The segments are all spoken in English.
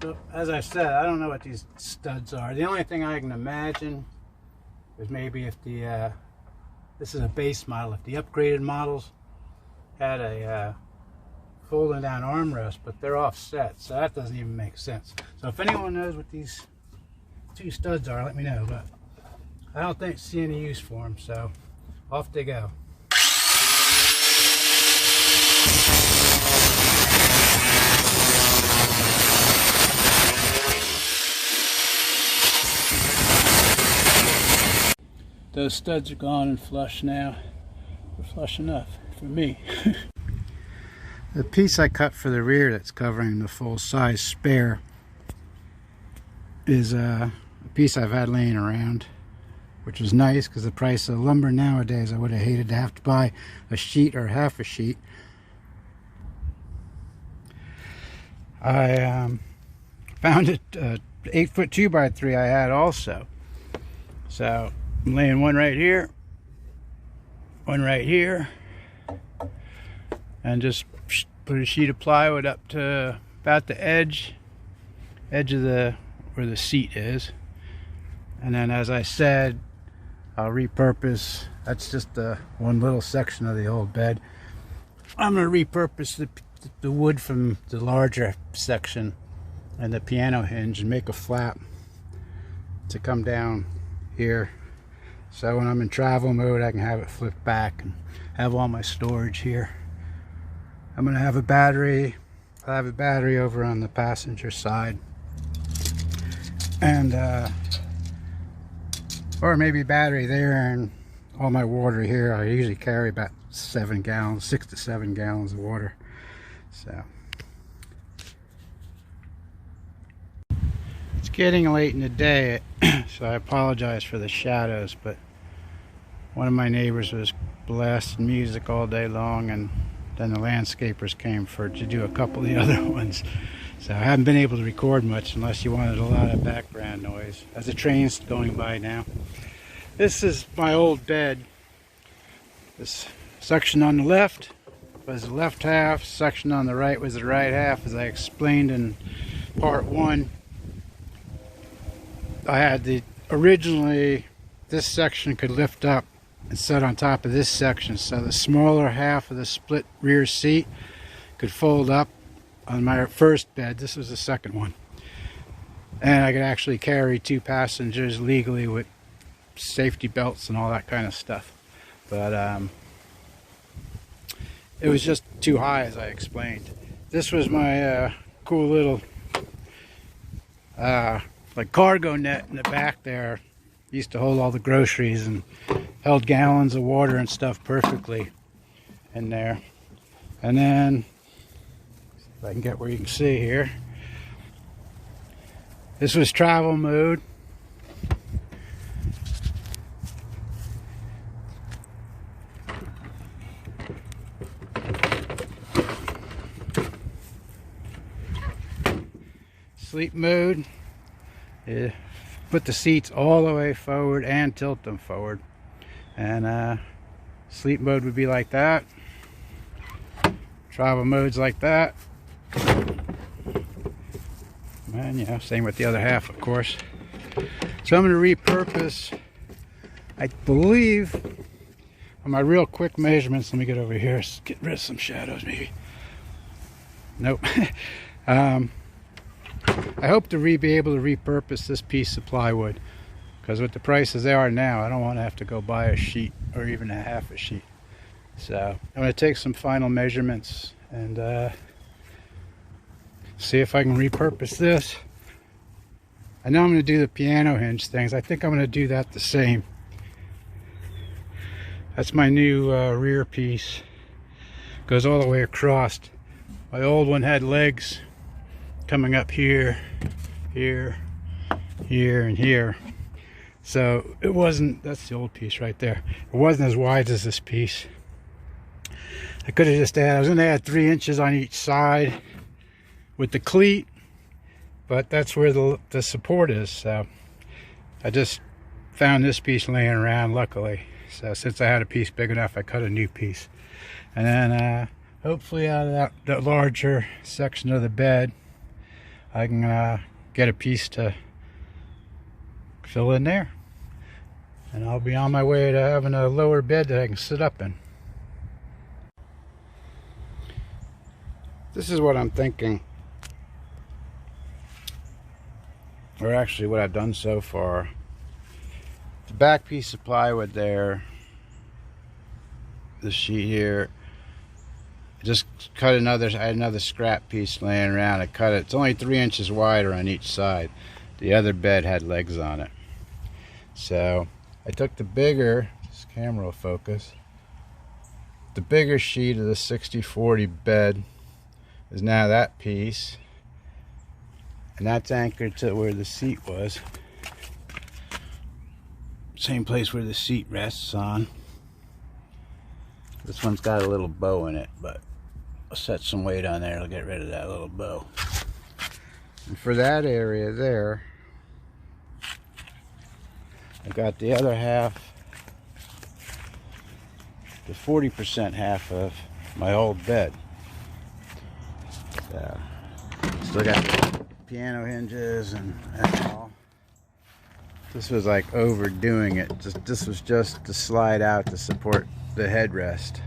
So, as I said, I don't know what these studs are. The only thing I can imagine is maybe if the, this is a base model, if the upgraded models had a folding down armrest, but they're offset, so that doesn't even make sense. So if anyone knows what these two studs are, let me know, but I don't see any use for them, so off they go. Those studs are gone and flush now. They're flush enough for me. The piece I cut for the rear that's covering the full-size spare is a piece I've had laying around, which was nice because the price of lumber nowadays, I would have hated to have to buy a sheet or half a sheet. I found it 8-foot 2x3 I had also. So I'm laying one right here, and just put a sheet of plywood up to about the edge of where the seat is, and then, as I said, I'll repurpose. That's just one little section of the old bed. I'm going to repurpose the wood from the larger section and the piano hinge and make a flap to come down here, so when I'm in travel mode I can have it flipped back and have all my storage here. I'm going to have a battery. I have a battery over on the passenger side, and or maybe battery there and all my water here. I usually carry about 6 to 7 gallons of water. So it's getting late in the day, so I apologize for the shadows, but one of my neighbors was blasting music all day long, and then the landscapers came to do a couple of the other ones. So I haven't been able to record much unless you wanted a lot of background noise. As the train's going by now. This is my old bed. This section on the left was the left half, section on the right was the right half, as I explained in part 1. I had originally this section could lift up and set on top of this section, so the smaller half of the split rear seat could fold up on my first bed. This was the second one, and I could actually carry 2 passengers legally with safety belts and all that kind of stuff, but it was just too high, as I explained. This was my cool little like cargo net in the back there. Used to hold all the groceries and held gallons of water and stuff perfectly in there. And then, if I can get where you can see here, this was travel mode. Sleep mode. Yeah. Put the seats all the way forward and tilt them forward, and sleep mode would be like that. Travel mode's like that, and you know, same with the other half, of course. So I'm going to repurpose, I believe, on my real quick measurements. Let me get over here, get rid of some shadows maybe. Nope. I hope to be able to repurpose this piece of plywood, because with the prices they are now, I don't want to have to go buy a sheet or even a half a sheet. So I'm going to take some final measurements and see if I can repurpose this. I know I'm going to do the piano hinge things. I think I'm going to do that the same. That's my new rear piece. Goes all the way across. My old one had legs coming up here, here, here, and here. So it wasn't, that's the old piece right there. It wasn't as wide as this piece. I could have just I was going to add 3 inches on each side with the cleat, but that's where the support is. So I just found this piece laying around, luckily. So since I had a piece big enough, I cut a new piece. And then hopefully out of that larger section of the bed, I can get a piece to fill in there, and I'll be on my way to having a lower bed that I can sit up in. This is what I'm thinking, or actually what I've done so far. The back piece of plywood there, the sheet here, just cut another, I had another scrap piece laying around. I cut it, it's only 3 inches wider on each side. The other bed had legs on it. So I took the bigger, this camera will focus, the bigger sheet of the 60/40 bed is now that piece, and that's anchored to where the seat was. Same place where the seat rests on. This one's got a little bow in it, but I'll set some weight on there, I'll get rid of that little bow. And for that area there, I got the other half, the 40% half of my old bed. So, still got piano hinges and all. This was like overdoing it. This was just to slide out to support the headrest,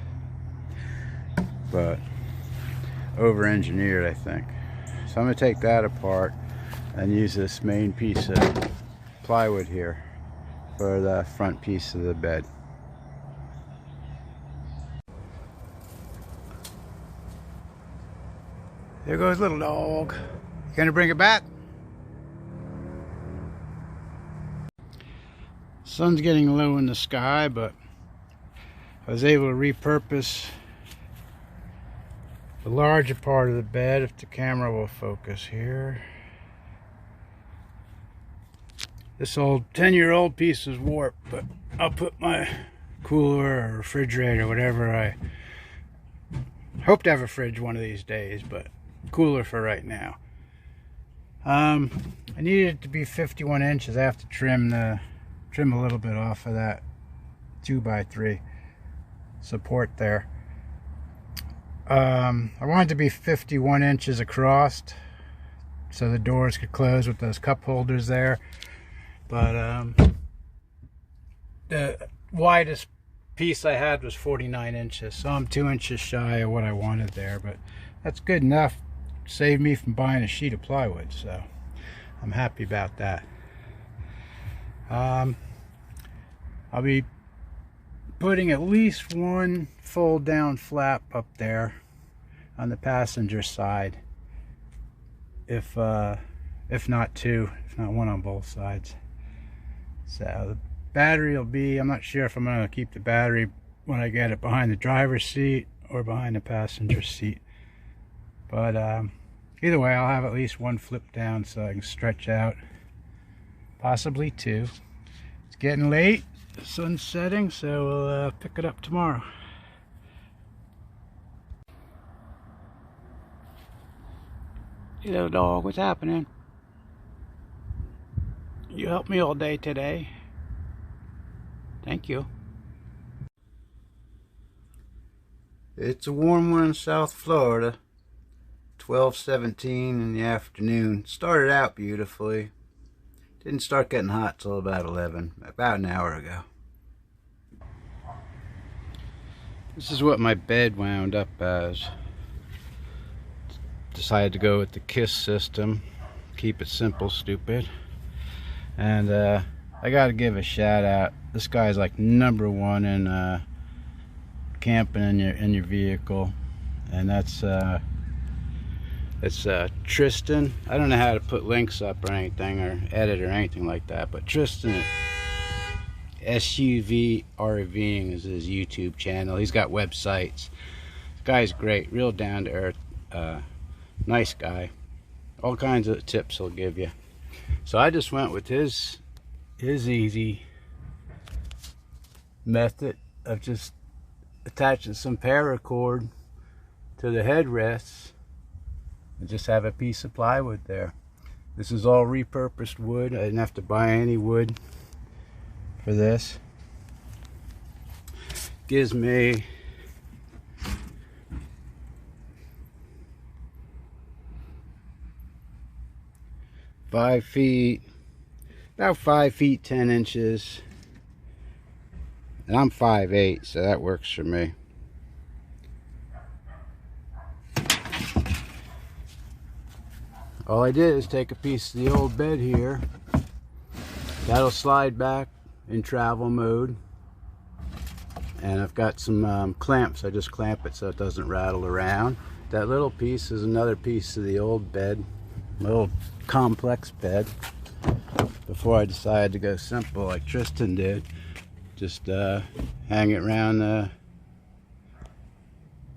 but over-engineered, I think. So I'm going to take that apart and use this main piece of plywood here for the front piece of the bed. There goes little dog. You gonna bring it back? Sun's getting low in the sky, but I was able to repurpose the larger part of the bed, if the camera will focus here. This old 10-year-old piece is warped, but I'll put my cooler or refrigerator, whatever. I hope to have a fridge one of these days, but cooler for right now. I needed it to be 51 inches. I have to trim a little bit off of that 2x3 support there. I wanted it to be 51 inches across so the doors could close with those cup holders there, but the widest piece I had was 49 inches, so I'm 2 inches shy of what I wanted there, but that's good enough. Saved me from buying a sheet of plywood, so I'm happy about that. I'll be putting at least one fold down flap up there on the passenger side, if not two, if not one on both sides. So the battery will be, I'm not sure if I'm going to keep the battery when I get it behind the driver's seat or behind the passenger seat, but either way I'll have at least one flip down so I can stretch out, possibly two. It's getting late, the sun's setting, so we'll pick it up tomorrow. Hey little dog, what's happening? You helped me all day today. Thank you. It's a warm one in South Florida. 12:17 in the afternoon. Started out beautifully. Didn't start getting hot till about 11, about an hour ago. This is what my bed wound up as. Decided to go with the KISS system. Keep it simple, stupid. And I gotta give a shout out. This guy's like #1 in camping in your vehicle, and that's it's Tristan. I don't know how to put links up or anything, or edit or anything like that, but Tristan SUV RVing is his YouTube channel. He's got websites. This guy's great, real down to earth, nice guy. All kinds of tips he'll give you. So I just went with his easy method of just attaching some paracord to the headrests and just have a piece of plywood there. This is all repurposed wood. I didn't have to buy any wood for this. Gives me 5 feet, about 5 feet 10 inches, and I'm 5'8", so that works for me. All I did is take a piece of the old bed here. That'll slide back in travel mode. And I've got some clamps. I just clamp it so it doesn't rattle around. That little piece is another piece of the old bed, my old complex bed. Before I decided to go simple like Tristan did, just hang it around the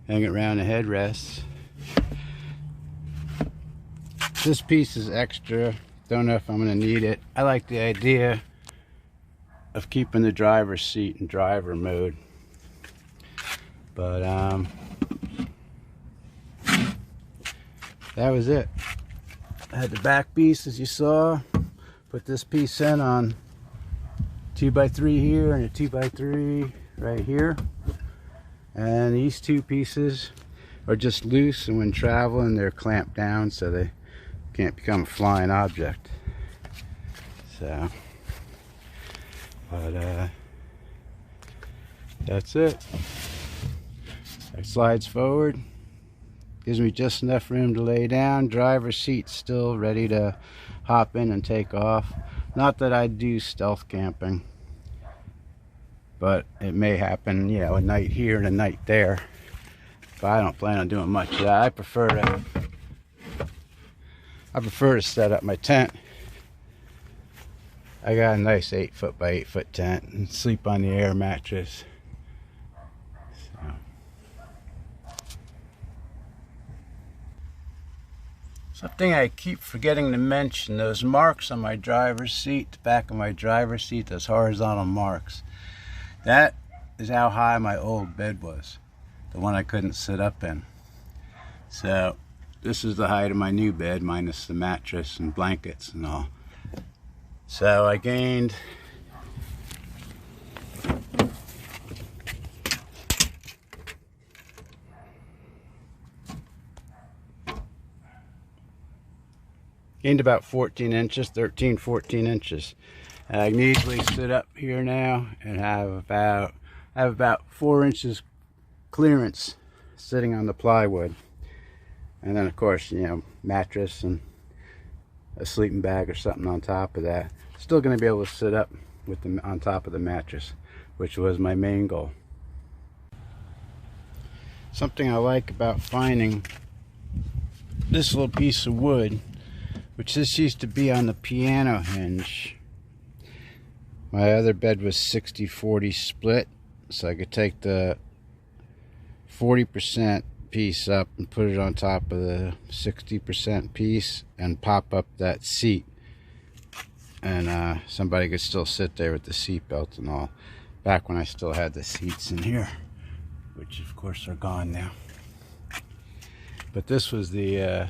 headrests. This piece is extra. Don't know if I'm going to need it. I like the idea of keeping the driver's seat in driver mode. But that was it. I had the back piece, as you saw. Put this piece in on 2x3 here and a 2x3 right here. And these two pieces are just loose, and when traveling they're clamped down so they can't become a flying object. So, but that's it. It slides forward, gives me just enough room to lay down. Driver's seat's still ready to hop in and take off. Not that I do stealth camping, but it may happen, you know, a night here and a night there. But I don't plan on doing much of that. I prefer to set up my tent. I got a nice 8 foot by 8 foot tent and sleep on the air mattress. So. Something I keep forgetting to mention, those marks on my driver's seat, the back of my driver's seat, those horizontal marks, that is how high my old bed was, the one I couldn't sit up in. So this is the height of my new bed, minus the mattress and blankets and all. So I gained about 14 inches, 13, 14 inches. And I can easily sit up here now and have about 4 inches clearance sitting on the plywood. And then of course, you know, mattress and a sleeping bag or something on top of that. Still going to be able to sit up with them on top of the mattress, which was my main goal. Something I like about finding this little piece of wood, which this used to be on the piano hinge. My other bed was 60-40 split, so I could take the 40% piece up and put it on top of the 60% piece and pop up that seat, and somebody could still sit there with the seat belt and all, back when I still had the seats in here, which of course are gone now. But this was the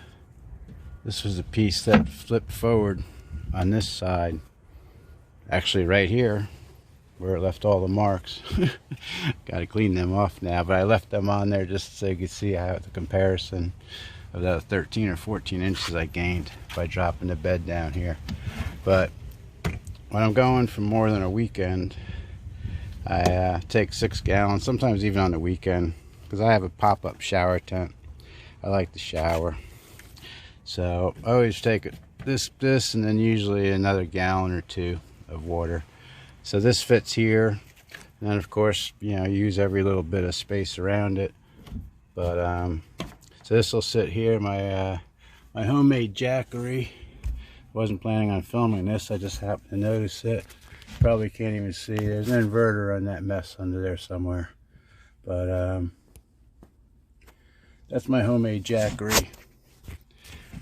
piece that flipped forward on this side, actually right here where it left all the marks. Got to clean them off now, but I left them on there just so you could see how the comparison of the 13 or 14 inches I gained by dropping the bed down here. But when I'm going for more than a weekend, I take 6 gallons, sometimes even on the weekend, because I have a pop-up shower tent. I like to shower, so I always take this and then usually another gallon or 2 of water. So this fits here, and then of course, you know, use every little bit of space around it. But so this will sit here. My homemade Jackery. Wasn't planning on filming this, I just happened to notice it. Probably can't even see, there's an inverter on that mess under there somewhere. But that's my homemade Jackery.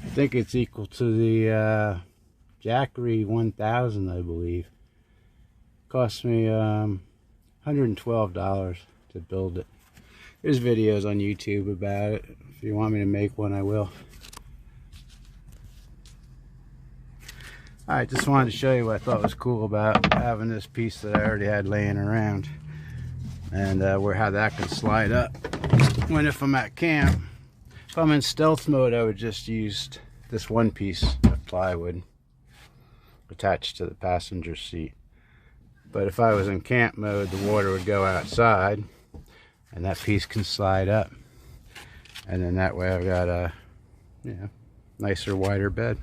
I think it's equal to the Jackery 1000, I believe. Cost me $112 to build it. There's videos on YouTube about it. If you want me to make one, I will. Alright, just wanted to show you what I thought was cool about having this piece that I already had laying around, and how that can slide up. When if I'm at camp, if I'm in stealth mode, I would just use this one piece of plywood attached to the passenger seat. But if I was in camp mode, the water would go outside and that piece can slide up. And then that way I've got a nicer, wider bed.